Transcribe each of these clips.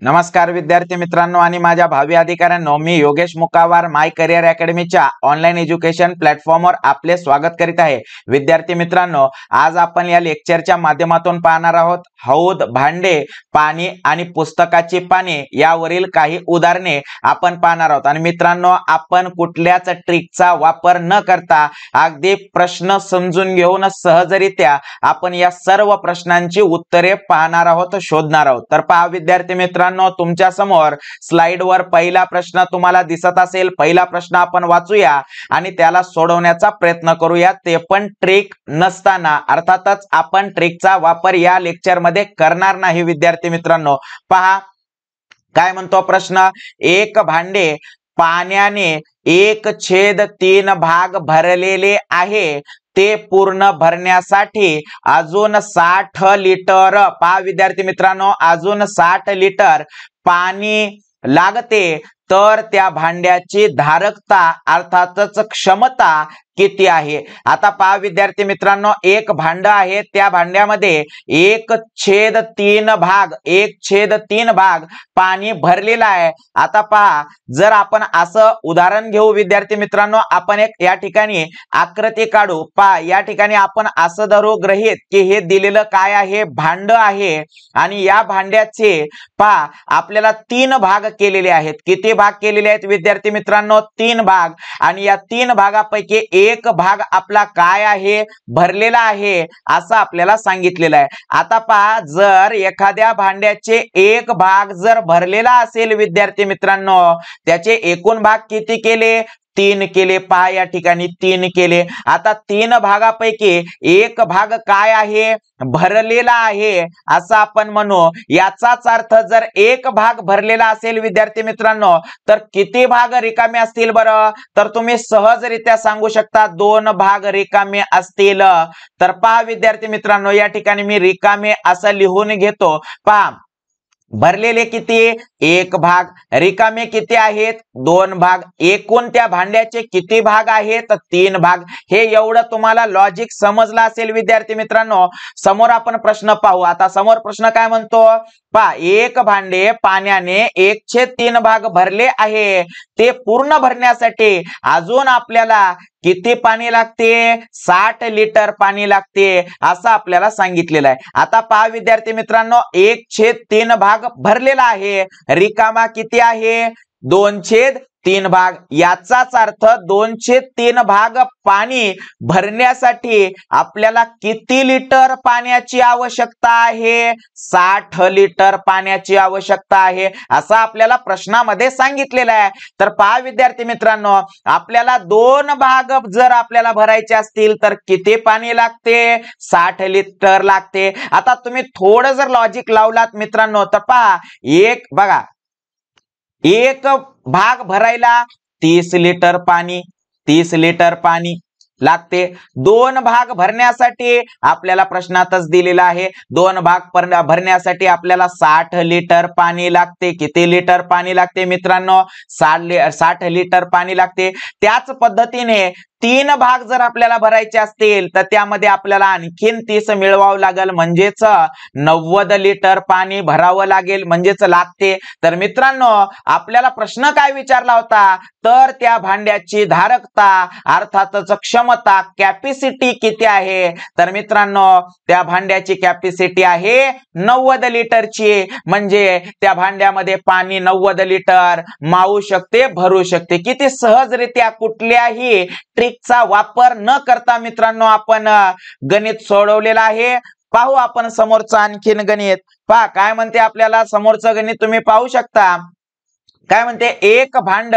नमस्कार विद्यार्थी मित्रांनो आणि माझ्या भावी अधिकाऱ्यांनो, मी योगेश मुकावार माय करियर अकॅडमीच्या ऑनलाईन एज्युकेशन प्लॅटफॉर्मवर आपले स्वागत करीत आहे। विद्यार्थी मित्रांनो, आज आपण या लेक्चरच्या माध्यमातून पाहणार आहोत हौद, भांडे, पाणी आणि पुस्तकाची पाने यावरील काही उदाहरणे आपण पाहणार आहोत। आणि मित्रांनो, आपण कुठल्याच ट्रिकचा वापर न करता अगदी प्रश्न समजून घेऊन सहजरित्या आपण या सर्व प्रश्नांची उत्तरे पाहणार आहोत, शोधणार आहोत। तर पहा विद्यार्थी मित्रांनो, तुमच्या समोर स्लाइड वर पहिला प्रश्न तुम्हाला दिसत असेल। पहिला प्रश्न आपण वाचूया आणि त्याला सोडवण्याचा प्रयत्न करूया, ते पण ट्रिक नसताना। अर्थातच आपण ट्रिकचा वापर या लेक्चर मध्ये करणार नाही। विद्यार्थी मित्रांनो, पहा काय म्हणतो प्रश्न। एक भांडे पाण्याने 1/3 भाग भरलेले आहे, ते पूर्ण भरण्यासाठी अजून 60 लिटर, पहा विद्यार्थी मित्रांनो, अजून 60 लिटर पाणी लागते, तर त्या भांड्याची धारकता अर्थातच क्षमता किती आहे। आता पहा विद्यार्थी मित्रांनो, एक भांड आहे, त्या भांड्यामध्ये 1/3 भाग पाणी भरलेला आहे। आता पहा, जर आपण असं उदाहरण घेऊ विद्यार्थी मित्रांनो, आपण एक या ठिकाणी आकृती काढू। पहा या ठिकाणी आपण असं धरू गृहीत की हे दिलेलं काय आहे, भांड आहे, आणि या भांड्याचे पहा आपल्याला 3 भाग केलेले आहेत। किती भाग केलेले आहेत विद्यार्थी मित्रांनो? 3 भाग। आणि या 3 भागापैकी एक भाग आपला काय आहे, भरलेला आहे असं आपल्याला सांगितलेलं आहे। आता पहा, जर एखाद्या भांड्याचे एक भाग जर भरलेला असेल विद्यार्थी मित्रांनो, त्याचे एकूण भाग किती केले? 3 केले। पहा या ठिकाणी 3 केले। आता 3 भागापैकी एक भाग काय आहे, भरलेला आहे असं आपण म्हणू। याचाच अर्थ जर एक भाग भरलेला असेल विद्यार्थी मित्रांनो, तर किती भाग रिकामे असतील बरं? तर तुम्ही सहजरित्या सांगू शकता 2 भाग रिकामे असतील। तर पहा विद्यार्थी मित्रांनो, या ठिकाणी मी रिकामे असं लिहून घेतो। पहा भरलेले किती? एक भाग। रिकामे किती आहेत? 2 भाग। एकूण त्या भांड्याचे किती भाग आहेत? 3 भाग। हे एवढं तुम्हाला लॉजिक समजलं असेल विद्यार्थी मित्रांनो। समोर आपण प्रश्न पाहू। आता समोर प्रश्न काय म्हणतो, पहा एक भांडे पाण्याने 1/3 भाग भरले आहे, ते पूर्ण भरण्यासाठी अजून आपल्याला किती पाणी लागते? 60 लिटर पाणी लागते असं आपल्याला सांगितलेलं आहे। आता पहा विद्यार्थी मित्रांनो, 1/3 भाग भरलेला आहे, रिकामा किती आहे? 2/3 भाग। याचाच अर्थ 2/3 भाग पाणी भरण्यासाठी आपल्याला किती लिटर पाण्याची आवश्यकता आहे? 60 लिटर पाण्याची आवश्यकता आहे असं आपल्याला प्रश्नामध्ये सांगितलेलं आहे। तर पहा विद्यार्थी मित्रांनो, आपल्याला 2 भाग जर आपल्याला भरायचे असतील तर किती पाणी लागते? 60 लिटर लागते। आता तुम्ही थोडं जर लॉजिक लावलात मित्रांनो, तर पहा बघा, एक भाग भरायला 30 लिटर पाणी, 30 लिटर पाणी लागते। 2 भाग भरण्यासाठी आपल्याला प्रश्नातच दिलेला आहे, 2 भाग भरण्यासाठी आपल्याला 60 लिटर पाणी लागते। किती लिटर पाणी लागते मित्रांनो? 60 लिटर पाणी लागते। त्याच पद्धतीने 3 भाग जर आपल्याला भरायचे असतील तर त्यामध्ये आपल्याला आणखीन 30 मिळवावं लागेल, म्हणजेच 90 लिटर पाणी भरावं लागेल, म्हणजेच लागते। तर मित्रांनो, आपल्याला प्रश्न काय विचारला होता, तर त्या भांड्याची धारकता अर्थातच क्षमता, कॅपॅसिटी किती आहे? तर मित्रांनो, त्या भांड्याची कॅपॅसिटी आहे 90 लिटरची, म्हणजे त्या भांड्यामध्ये पाणी 90 लिटर मावू शकते, भरू शकते। किती सहजरित्या कुठल्याही ट्रिकचा वापर न करता मित्रांनो आपण गणित सोडवलेलं आहे। पाहू आपण समोरचं आणखीन गणित। पहा काय म्हणते आपल्याला समोरचं गणित, तुम्ही पाहू शकता काय म्हणते। एक भांड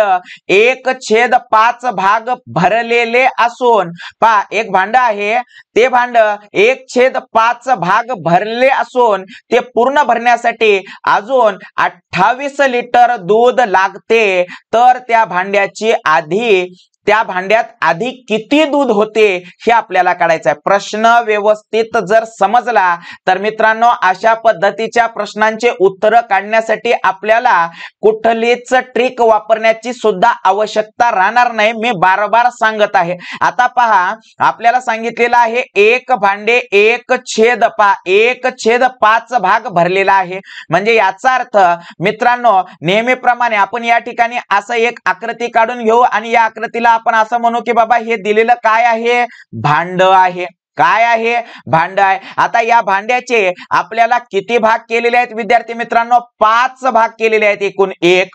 1/5 भाग भरलेले असून, पहा एक भांड आहे, ते भांड 1/5 भाग भरले असून ते पूर्ण भरण्यासाठी अजून 28 लिटर दूध लागते, तर त्या भांड्याची आधी त्या भांड्यात आधी किती दूध होते हे आपल्याला काढायचं आहे। प्रश्न व्यवस्थित जर समजला तर मित्रांनो अशा पद्धतीच्या प्रश्नांचे उत्तर काढण्यासाठी आपल्याला कुठलीच ट्रिक वापरण्याची सुद्धा आवश्यकता राहणार नाही, मी बार सांगत आहे। आता पहा आपल्याला सांगितलेलं आहे एक भांडे 1/5 भाग भरलेला आहे, म्हणजे याचा अर्थ मित्रांनो नेहमीप्रमाणे आपण या ठिकाणी असं एक आकृती काढून घेऊ आणि या आकृतीला आपण असं म्हणू की बाबा हे दिलेलं काय आहे, भांड आहे। काय आहे, भांड आहे। आता या भांड्याचे आपल्याला किती भाग केलेले आहेत विद्यार्थी मित्रांनो, 5 भाग केलेले आहेत। एकूण 1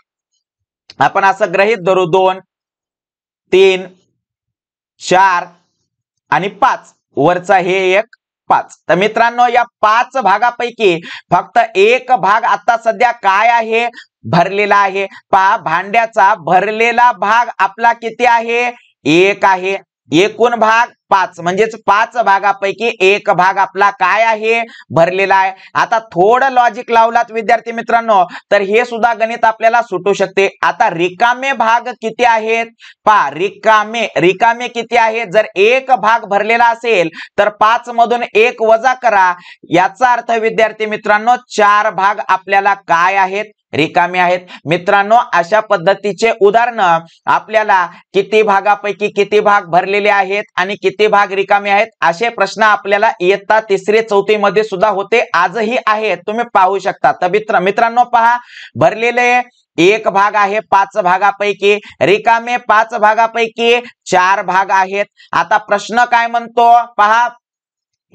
आपण असं गृहीत धरू 2 3 4 आणि 5 वरचा हे एक 5। तर मित्रांनो या 5 भागापैकी फक्त एक भाग आता सध्या काय आहे, भरलेला आहे। पहा भांड्याचा भरलेला भाग आपला किती आहे, 1 आहे। एकूण भाग 5 म्हणजेच 5 भागापैकी एक भाग आपला काय आहे, भरलेला आहे। आता थोडं लॉजिक लावलात विद्यार्थी मित्रांनो तर हे सुद्धा गणित आपल्याला सुटू शकते। आता रिकामे भाग किती आहेत, पहा रिकामे किती आहेत, जर एक भाग भरलेला असेल तर 5 मधून 1 वजा करा, याचा अर्थ विद्यार्थी मित्रांनो 4 भाग आपल्याला काय आहेत, रिकामे आहेत। मित्रांनो अशा पद्धतीचे उदाहरण आपल्याला किती भागापैकी किती भाग भरलेले आहेत आणि किती भाग रिकामे आहेत असे प्रश्न आपल्याला इयत्ता 3री 4थी मध्ये सुद्धा होते, आजही आहेत, तुम्ही पाहू शकता। तर मित्रांनो पहा भरलेले एक भाग आहे 5 भागापैकी, रिकामे 5 भागापैकी 4 भाग आहेत। आता प्रश्न काय म्हणतो पहा,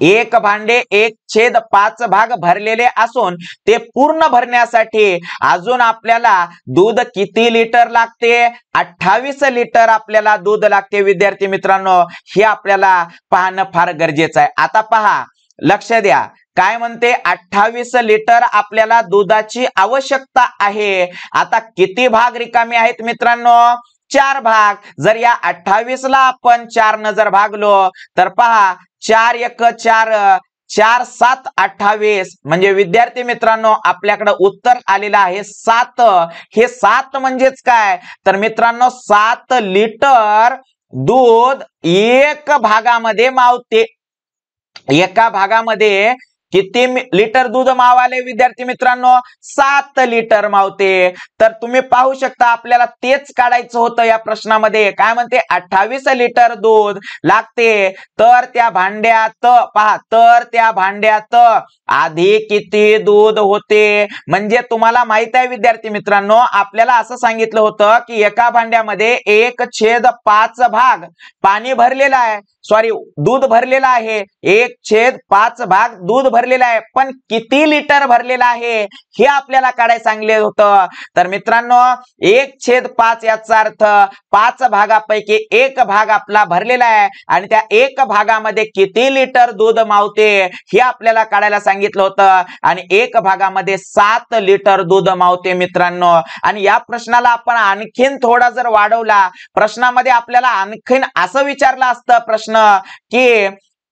एक भांडे 1/5 भाग भरलेले असून ते पूर्ण भरण्यासाठी अजून आपल्याला दूध किती लिटर लागते, 28 लिटर आपल्याला दूध लागते विद्यार्थी मित्रांनो, हे आपल्याला पाहणं फार गरजेचं आहे। आता पहा लक्ष द्या काय म्हणते, 28 लिटर आपल्याला दुधाची आवश्यकता आहे। आता किती भाग रिकामे आहेत मित्रांनो, 4 भाग। जर या 28 ला आपण 4 न जर भागलो तर पहा 4 1 4 4 7 28 म्हणजे विद्यार्थी मित्रांनो आपल्याकडे उत्तर आलेलं आहे 7। हे 7 म्हणजेच काय तर मित्रांनो 7 लिटर दूध एक भागामध्ये मावते। एका भागामध्ये किती लिटर दूध मावाले विद्यार्थी मित्रांनो, 7 लिटर मावते। तर तुम्ही पाहू शकता आपल्याला तेच काढायचं होतं या प्रश्नामध्ये। काय म्हणते 28 लिटर दूध लागते, तर त्या भांड्यात पहा, तर त्या भांड्यात आधी किती दूध होते। म्हणजे तुम्हाला माहित आहे विद्यार्थी मित्रांनो आपल्याला असं सांगितलं होतं की एका भांड्यामध्ये 1/5 भाग पाणी भरलेलं आहे, सॉरी दूध भरलेला आहे, 1/5 भाग दूध भरलेला आहे, पण किती लिटर भरलेला आहे हे आपल्याला काढायला सांगितले होतं। तर मित्रांनो 1/5 याचा अर्थ 5 भागापैकी एक भाग आपला भरलेला आहे आणि त्या एक भागामध्ये किती लिटर दूध मावते हे आपल्याला काढायला सांगितलं होतं आणि एक भागामध्ये 7 लिटर दूध मावते मित्रांनो। आणि या प्रश्नाला आपण आणखीन थोडा जर वाढवला, प्रश्नामध्ये आपल्याला आणखीन असं विचारलं असतं प्रश्न की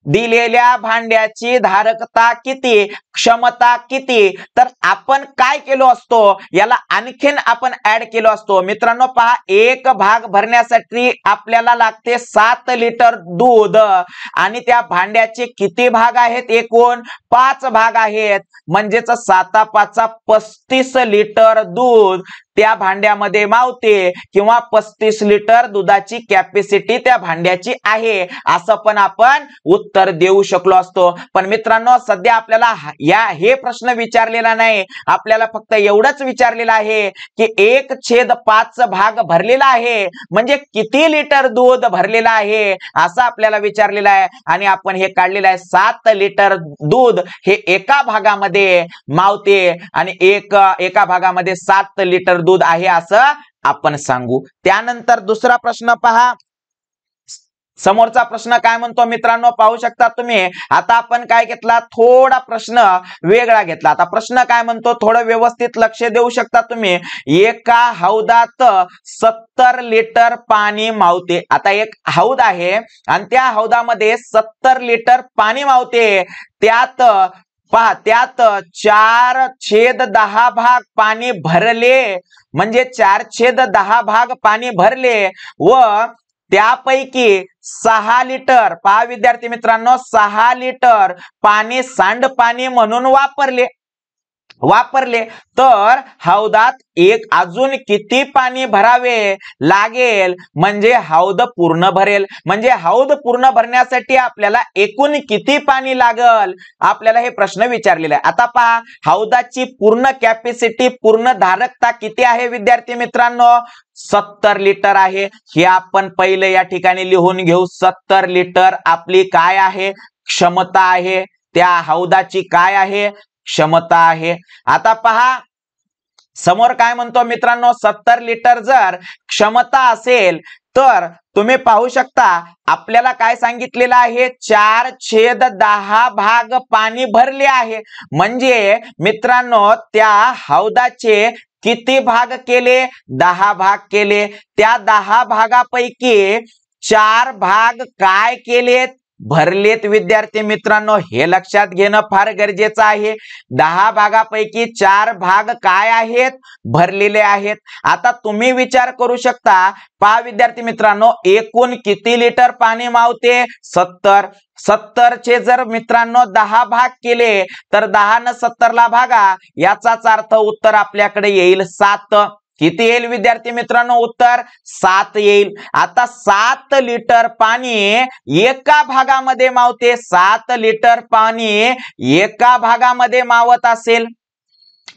दिलेल्या भांड्याची धारकता किती, क्षमता किती, तर आपण काय केलो असतो, याला आणखीन आपण ऍड केलो असतो। मित्रांनो पहा एक भाग भरण्यासाठी आपल्याला लागते 7 लिटर दूध आणि त्या भांड्याचे किती भाग आहेत, एकूण 5 भाग आहेत, म्हणजेच 7 5 35 लिटर दूध त्या भांड्यामध्ये मावते किंवा 35 लिटर दुधाची कॅपॅसिटी त्या भांड्याची आहे, असं पण आपण उत्तर देऊ शकलो असतो। पण मित्रांनो सध्या आपल्याला हे प्रश्न विचारलेला नाही, आपल्याला फक्त एवढंच विचारलेलं आहे की 1/5 भाग भरलेला आहे म्हणजे किती लिटर दूध भरलेला आहे असं आपल्याला विचारलेलं आहे आणि आपण हे काढलेलं आहे 7 लिटर दूध हे एका भागामध्ये मावते आणि एका भागामध्ये 7 लिटर दूध आहे असं आपण सांगू। त्यानंतर दुसरा प्रश्न पहा, समोरचा प्रश्न काय म्हणतो मित्रांनो पाहू शकता तुम्ही। आता आपण काय घेतला, थोडा प्रश्न वेगळा घेतला। आता प्रश्न काय म्हणतो थोडं व्यवस्थित लक्ष देऊ शकता तुम्ही। एका हौदात 70 लिटर पाणी मावते। आता एक हौद आहे आणि त्या हौदामध्ये 70 लिटर पाणी मावते, त्यात पहा त्यात 4/10 भाग पाणी भरले, म्हणजे 4/10 भाग पाणी भरले व त्यापैकी 6 लिटर, पहा विद्यार्थी मित्रांनो, 6 लिटर पाणी सांडपाणी म्हणून वापरले तर हौदात अजून किती पाणी भरावे लागेल म्हणजे हौद पूर्ण भरेल? म्हणजे हौद पूर्ण भरण्यासाठी आपल्याला एकूण किती पाणी लागल, आपल्याला हे प्रश्न विचारलेला आहे. आता पहा, हौदाची पूर्ण कॅपॅसिटी, पूर्ण धारकता किती आहे विद्यार्थी मित्रांनो? 70 लिटर आहे. हे आपण पहिले या ठिकाणी लिहून घेऊ. 70 लिटर आपली काय आहे? क्षमता आहे. त्या हौदाची काय आहे? क्षमता आहे. आता पहा समोर काय म्हणतो मित्रांनो, 70 लिटर जर क्षमता असेल तर तुम्ही पाहू शकता आपल्याला काय सांगितलेलं आहे? 4/10 भाग पाणी भरले आहे. म्हणजे मित्रांनो त्या हौदाचे किती भाग केले? 10 भाग केले. त्या 10 भागापैकी 4 भाग काय केलेत? भरलेत. विद्यार्थी मित्रांनो हे लक्षात घेणं फार गरजेचं आहे. 10 भागापैकी 4 भाग काय आहेत? भरलेले आहेत. आता तुम्ही विचार करू शकता, पहा विद्यार्थी मित्रांनो, एकूण किती लिटर पाणी मावते? 70. 70 चे जर मित्रांनो 10 भाग केले तर 10 न 70 ला भागा, याचाच अर्थ उत्तर आपल्याकडे येईल 7. किती येईल विद्यार्थी मित्रांनो? उत्तर 7 येईल. आता 7 लिटर पाणी एका भागामध्ये मावते. 7 लिटर पाणी एका भागामध्ये मावत असेल,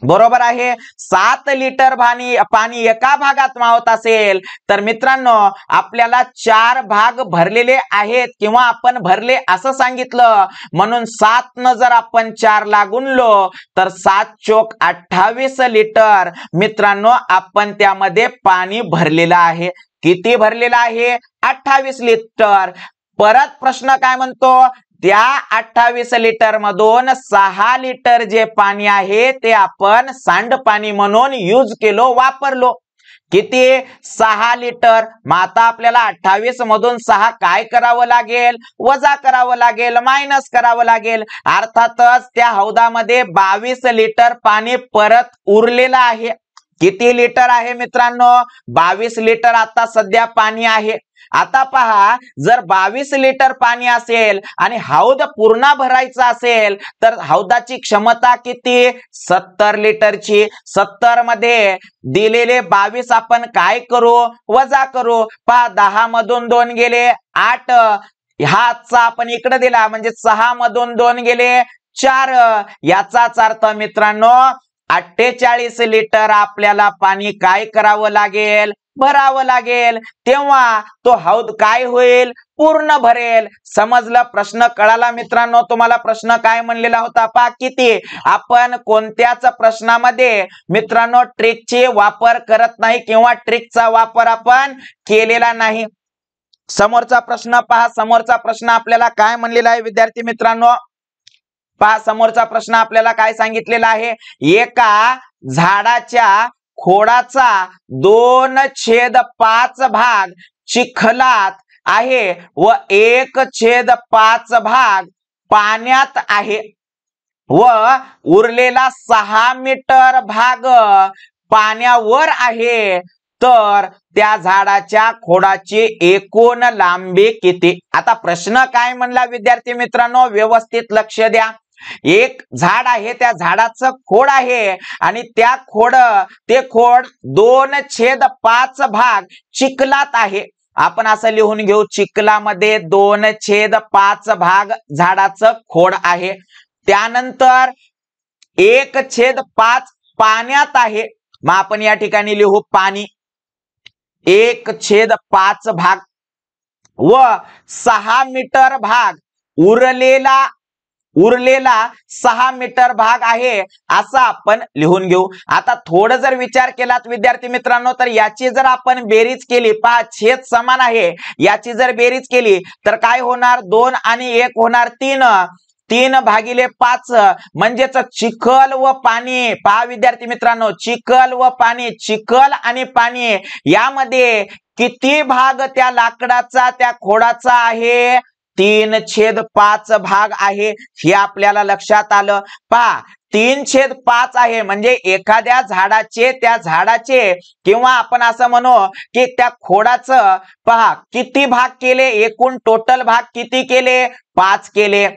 बरोबर आहे. 7 लिटर पाणी एका भागात मावत असेल तर मित्रांनो आपल्याला 4 भाग भरलेले आहेत किंवा आपण भरले असं सांगितलं. म्हणून 7 न जर आपण 4 ला गुणलो तर 7 चोक 28 लिटर मित्रांनो आपण त्यामध्ये पाणी भरलेलं आहे. किती भरलेलं आहे? 28 लिटर. परत प्रश्न काय म्हणतो? त्या 28 लिटर मधून 6 लिटर जे पाणी आहे ते आपण सांडपाणी म्हणून यूज केलो, वापरलो. किती? 6 लिटर. मग आता आपल्याला 28 मधून 6 काय करावं लागेल? वजा करावं लागेल, मायनस करावं लागेल. अर्थातच त्या हौदामध्ये 22 लिटर पाणी परत उरलेलं आहे. किती लिटर आहे मित्रांनो? 22 लिटर आता सध्या पाणी आहे. आता पहा, जर 22 लिटर पाणी असेल आणि हौद पूर्ण भरायचा असेल तर हौदाची क्षमता किती? 70 लिटरची. 70 मध्ये दिलेले 22 आपण काय करू? वजा करू. पहा 10 मधून 2 गेले 8. हाचा आपण इकडे दिला म्हणजे 6 मधून 2 गेले 4. याचाच अर्थ मित्रांनो 48 लिटर आपल्याला पाणी काय करावं लागेल? भरावं लागेल. तेव्हा तो हौद काय होईल? पूर्ण भरेल. समजलं? प्रश्न कळाला मित्रांनो? तुम्हाला प्रश्न काय म्हणलेला होता? पहा किती. आपण कोणत्याच प्रश्नामध्ये मित्रांनो ट्रिकचे वापर करत नाही किंवा ट्रिकचा वापर आपण केलेला नाही. समोरचा प्रश्न पहा. समोरचा प्रश्न आपल्याला काय म्हणलेला आहे विद्यार्थी मित्रांनो? पहा समोरचा प्रश्न आपल्याला काय सांगितलेला आहे? एका झाडाच्या खोडाचा 2/5 भाग चिखलात आहे व 1/5 भाग पाण्यात आहे व उरलेला 6 मीटर भाग पाण्यावर आहे, तर त्या झाडाच्या खोडाची एकूण लांबी किती? आता प्रश्न काय म्हणला विद्यार्थी मित्रांनो? व्यवस्थित लक्ष द्या. एक झाड आहे, त्या झाडाचं खोड आहे आणि ते खोड 2/5 भाग चिखलात आहे. आपण असं लिहून घेऊ, चिखलामध्ये 2/5 भाग झाडाचं खोड आहे. त्यानंतर 1/5 पाण्यात आहे. मग आपण या ठिकाणी लिहू पाणी. 1/5 भाग व 6 मीटर भाग उरलेला 6 मीटर भाग आहे असं आपण लिहून घेऊ. आता थोडं जर विचार केलात विद्यार्थी मित्रांनो तर याची जर आपण बेरीज केली, पहा छेद समान आहे, याची जर बेरीज केली तर काय होणार? 2 आणि 1 होणार 3. 3/5 म्हणजेच चिखल व पाणी. पहा विद्यार्थी मित्रांनो, चिखल व पाणी, चिखल आणि पाणी यामध्ये किती भाग त्या लाकडाचा, त्या खोडाचा आहे? 3/5 भाग आहे हे आपल्याला लक्षात आलं। पहा 3/5 आहे म्हणजे एखाद्या त्या झाडाचे किंवा आपण असं म्हणू की त्या खोडाचं पहा किती भाग केले, एकूण टोटल भाग किती केले, 5 केले।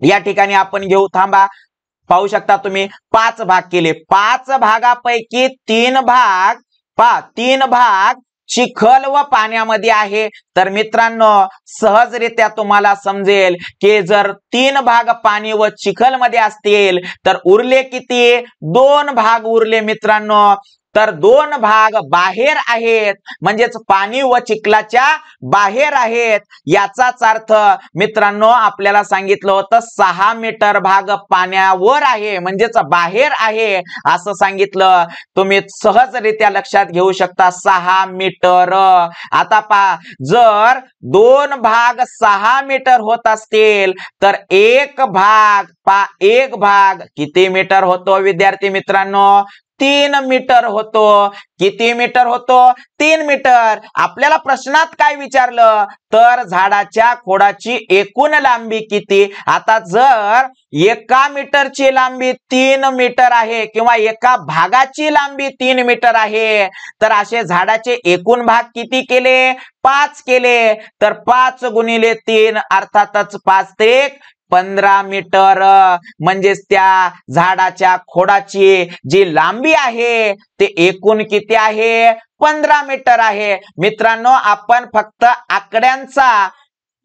या ठिकाणी आपण घेऊ, थांबा, पाहू शकता तुम्ही 5 भाग केले। 5 भागापैकी 3 भाग पहा 3 भाग चिखल व पाण्यामध्ये आहे। तर मित्रांनो सहजरित्या तुम्हाला समजेल की जर 3 भाग पाणी व चिखल मध्ये असतील तर उरले किती, 2 भाग उरले मित्रांनो। तर 2 भाग बाहेर आहेत म्हणजेच पाणी व चिखलाच्या बाहेर आहेत। याचाच अर्थ मित्रांनो आपल्याला सांगितलं होतं 6 मीटर भाग पाण्यावर आहे म्हणजेच बाहेर आहे असं सांगितलं। तुम्ही सहजरित्या लक्षात घेऊ शकता 6 मीटर। आता पहा जर 2 भाग 6 मीटर होत असतील तर एक भाग किती मीटर होतो विद्यार्थी मित्रांनो, 3 मीटर होतो। किती मीटर होतो, 3 मीटर। आपल्याला प्रश्नात काय विचारलं तर झाडाच्या खोडाची एकूण लांबी किती। आता जर एका मीटरची लांबी 3 मीटर आहे किंवा एका भागाची लांबी 3 मीटर आहे तर असे झाडाचे एकूण भाग किती केले, 5 केले। तर 5 गुणिले 3 अर्थातच 5 त्रिक 15 मीटर म्हणजेच त्या झाडाच्या खोडाची जी लांबी आहे ते एकूण किती आहे, 15 मीटर आहे। मित्रांनो आपण फक्त आकड्यांचा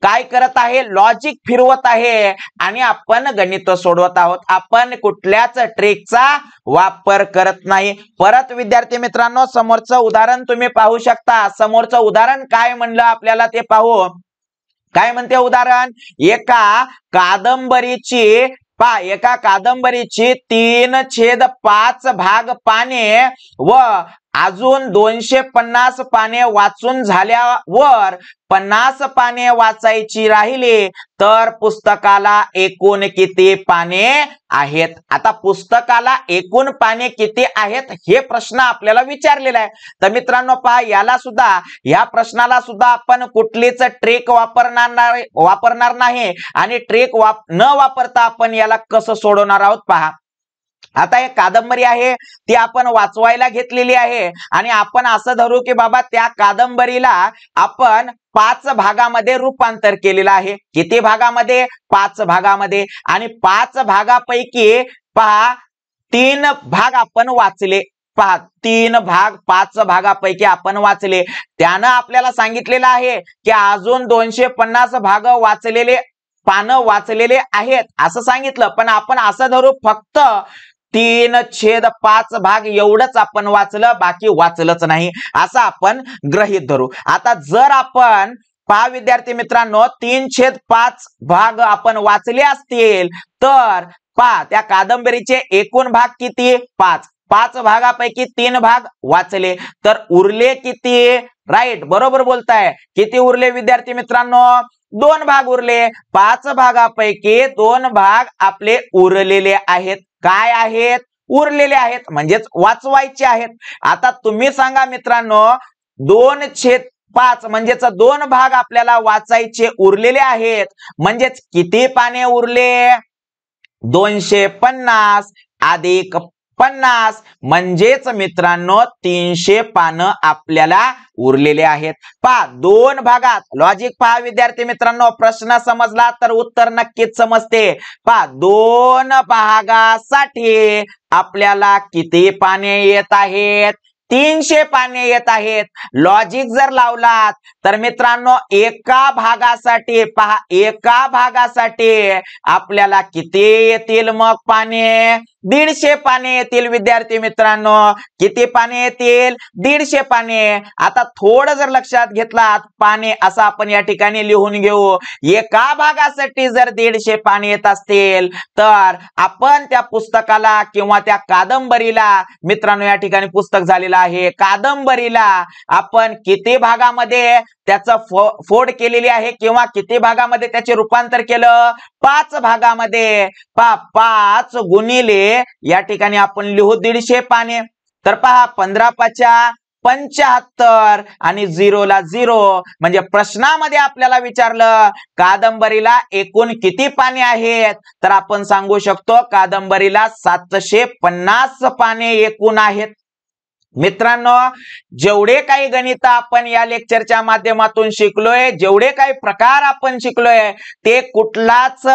काय करत आहे, लॉजिक फिरवत आहे आणि आपण गणित सोडवत आहोत। आपण कुठल्याच ट्रिकचा वापर करत नाही। परत विद्यार्थी मित्रांनो समोरचं उदाहरण तुम्ही पाहू शकता। समोरचं उदाहरण काय म्हणलं आपल्याला ते पाहू। काय म्हणते उदाहरण, एका कादंबरीची 3/5 भाग पाने व अजून 250 पाने वाचून झाल्यावर 50 पाने वाचायची राहिली तर पुस्तकाला एकूण किती पाने आहेत। आता पुस्तकाला एकूण पाने किती आहेत हे प्रश्न आपल्याला विचारलेला आहे। तर मित्रांनो पहा या प्रश्नाला सुद्धा आपण कुठलीच ट्रिक वापरणार नाही आणि ट्रिक न वापरता आपण याला कसं सोडवणार आहोत पहा। आता एक कादंबरी आहे ती आपण वाचवायला घेतलेली आहे आणि आपण असं धरू की बाबा त्या कादंबरीला आपण 5 भागामध्ये रूपांतर केलेलं आहे। किती भागामध्ये, 5 भागामध्ये। आणि 5 भागापैकी पहा 3 भाग आपण वाचले। पहा 3 भाग 5 भागापैकी आपण वाचले। त्यानं आपल्याला सांगितलेलं आहे की अजून 250 भाग पानं वाचलेले आहेत असं सांगितलं। पण आपण असं धरू फक्त 3/5 भाग एवढंच आपण वाचलं, बाकी वाचलंच नाही असं आपण गृहीत धरू। आता जर आपण पहा विद्यार्थी मित्रांनो 3/5 भाग आपण वाचले असतील तर पहा त्या कादंबरीचे एकूण भाग किती, 5 भागापैकी 3 भाग वाचले तर उरले किती, राईट बरोबर बोलताय। किती उरले विद्यार्थी मित्रांनो, 2 भाग उरले। 5 भागापैकी 2 भाग आपले उरलेले आहेत। काय आहेत, उरलेले आहेत म्हणजेच वाचवायचे आहेत। आता तुम्ही सांगा मित्रांनो 2/5 म्हणजेच 2 भाग आपल्याला वाचायचे उरलेले आहेत म्हणजेच किती पाने उरले, 250 अधिक 50 म्हणजेच मित्रांनो 300 पानं आपल्याला उरलेले आहेत। पहा 2 भागात लॉजिक पहा विद्यार्थी मित्रांनो, प्रश्न समजला तर उत्तर नक्कीच समजते। पहा 2 भागासाठी आपल्याला किती पाने येत आहेत, 300 पाने येत आहेत। लॉजिक जर लावलात तर मित्रांनो एका भागासाठी पहा एका भागासाठी आपल्याला किती येतील मग पाने, 150 पाने येतील विद्यार्थी मित्रांनो। किती पाने येतील, 150 पाने। आता थोडं जर लक्षात घेतलात पाने असं आपण या ठिकाणी लिहून घेऊ। एका भागासाठी जर 150 पाने येत असतील तर आपण त्या पुस्तकाला किंवा त्या कादंबरीला, मित्रांनो या ठिकाणी पुस्तक झालेलं आहे, कादंबरीला आपण किती भागामध्ये त्याचं फोड केलेली आहे किंवा किती भागामध्ये त्याचे रूपांतर केलं, 5 भागामध्ये। 5 गुणिले या ठिकाणी आपण लिहू 150 पाने। तर पहा 15 × 5 = 75 आणि 0 ला 0 म्हणजे प्रश्नामध्ये आपल्याला विचारलं कादंबरीला एकूण किती पाने आहेत तर आपण सांगू शकतो कादंबरीला 750 पाने एकूण आहेत। मित्रांनो जेवढे काही गणित आपण या लेक्चरच्या माध्यमातून शिकलोय जेवढे काही प्रकार आपण शिकलोय ते कुठलाच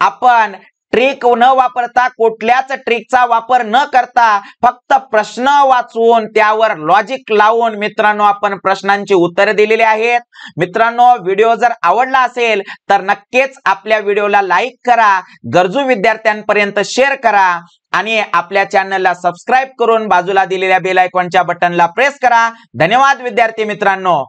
आपण ट्रिक न वापरता कुठल्याच ट्रिकचा वापर न करता फक्त प्रश्न वाचून त्यावर लॉजिक लावून मित्रांनो आपण प्रश्नांची उत्तरे दिलेली आहेत। मित्रांनो व्हिडिओ जर आवडला असेल तर नक्कीच आपल्या व्हिडिओला लाईक करा, गरजू विद्यार्थ्यांपर्यंत शेअर करा आणि आपल्या चॅनलला सबस्क्राईब करून बाजूला दिलेल्या बेल आयकॉनच्या बटनला प्रेस करा। धन्यवाद विद्यार्थी मित्रांनो।